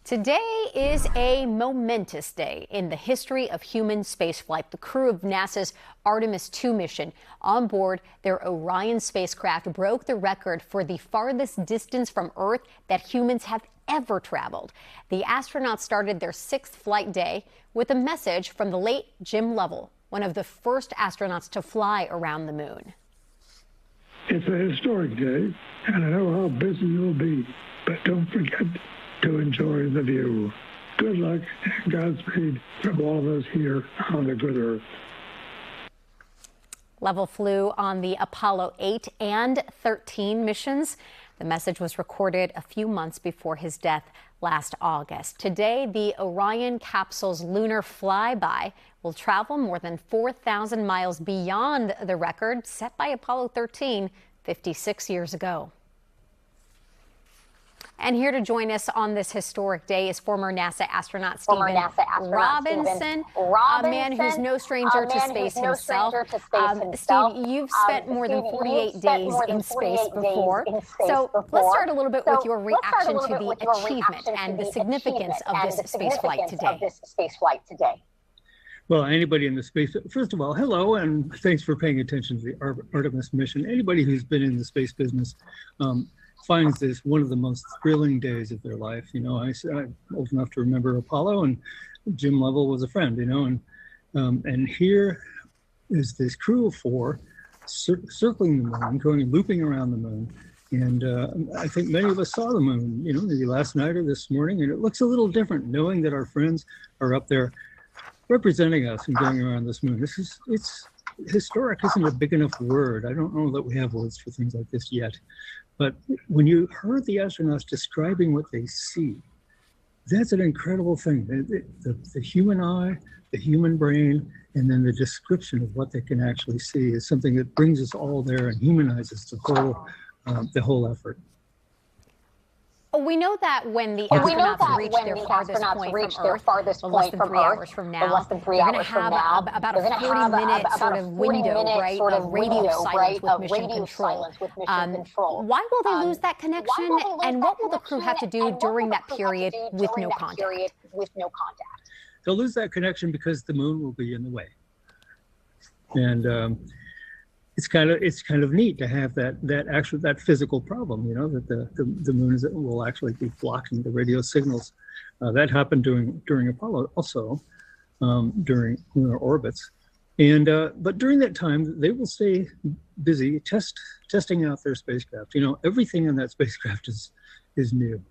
Today is a momentous day in the history of human spaceflight. The crew of NASA's Artemis II mission on board their Orion spacecraft broke the record for the farthest distance from Earth that humans have ever traveled. The astronauts started their sixth flight day with a message from the late Jim Lovell, one of the first astronauts to fly around the moon. It's a historic day, and I know how busy you'll be, but don't forget to enjoy the view. Good luck and Godspeed from all of us here on the good Earth. Lovell flew on the Apollo 8 and 13 missions. The message was recorded a few months before his death last August. Today, the Orion capsule's lunar flyby will travel more than 4,000 miles beyond the record set by Apollo 13 56 years ago. And here to join us on this historic day is former NASA astronaut Stephen Robinson, a man who's no stranger to space himself. Steve, you've spent more than 48 days in space before. So let's start a little bit with your reaction to the achievement and the significance of this space flight today. Well, anybody in the space, first of all, hello, and thanks for paying attention to the Artemis mission. Anybody who's been in the space business finds this one of the most thrilling days of their life. You know, I'm old enough to remember Apollo, and Jim Lovell was a friend, you know, and here is this crew of four circling the moon, going looping around the moon. And I think many of us saw the moon, you know, maybe last night or this morning, and it looks a little different knowing that our friends are up there representing us and going around this moon. It's historic isn't a big enough word. I don't know that we have words for things like this yet. But when you heard the astronauts describing what they see, that's an incredible thing. The human eye, the human brain, and then the description of what they can actually see is something that brings us all there and humanizes the whole effort. We know that when the astronauts reach their farthest point from Earth, less than 3 hours from now, they're going to have about a 40-minute sort of window, right, of radio silence with mission control. Why will they lose that connection, and what will the crew have to do during that period with no contact? They'll lose that connection because the moon will be in the way. And it's kind of neat to have that physical problem, you know, that the moon will actually be blocking the radio signals. That happened during Apollo, also during lunar orbits, and but during that time they will stay busy testing out their spacecraft. You know, everything in that spacecraft is new,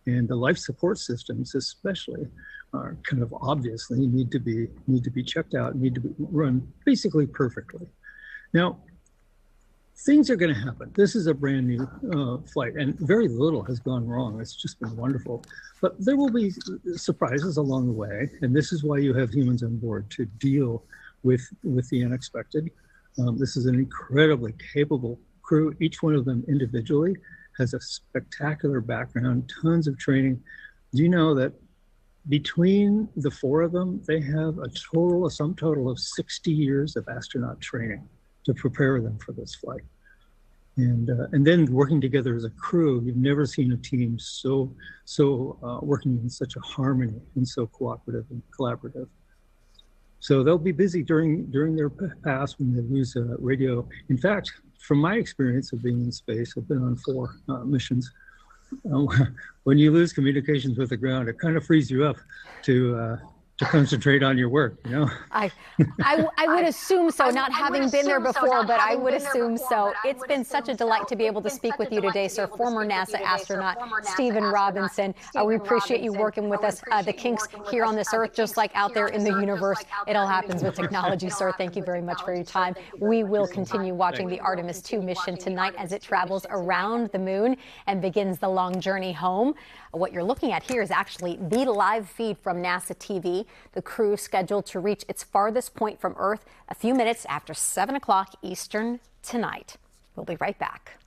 and the life support systems especially are kind of obviously need to be checked out, need to be run basically perfectly. Now, things are going to happen. This is a brand new flight, and very little has gone wrong. It's just been wonderful. But there will be surprises along the way, and this is why you have humans on board, to deal with the unexpected. This is an incredibly capable crew. Each one of them individually has a spectacular background, tons of training. Do you know that between the four of them, they have a sum total of 60 years of astronaut training to prepare them for this flight, and then working together as a crew. You've never seen a team so working in such a harmony and so cooperative and collaborative. So they'll be busy during their pass when they lose radio. In fact, from my experience of being in space, I've been on 4 missions. When you lose communications with the ground, it kind of frees you up to concentrate on your work, you know? I would assume so, not having been there before, but I would assume so. It's been such a delight to be able to speak with you today, sir. Former NASA astronaut Stephen Robinson. We appreciate you working with us. The kinks here on this Earth, just like out there in the universe, it all happens with technology, sir. Thank you very much for your time. We will continue watching the Artemis II mission tonight as it travels around the moon and begins the long journey home. What you're looking at here is actually the live feed from NASA TV. The crew scheduled to reach its farthest point from Earth a few minutes after 7 o'clock Eastern tonight. We'll be right back.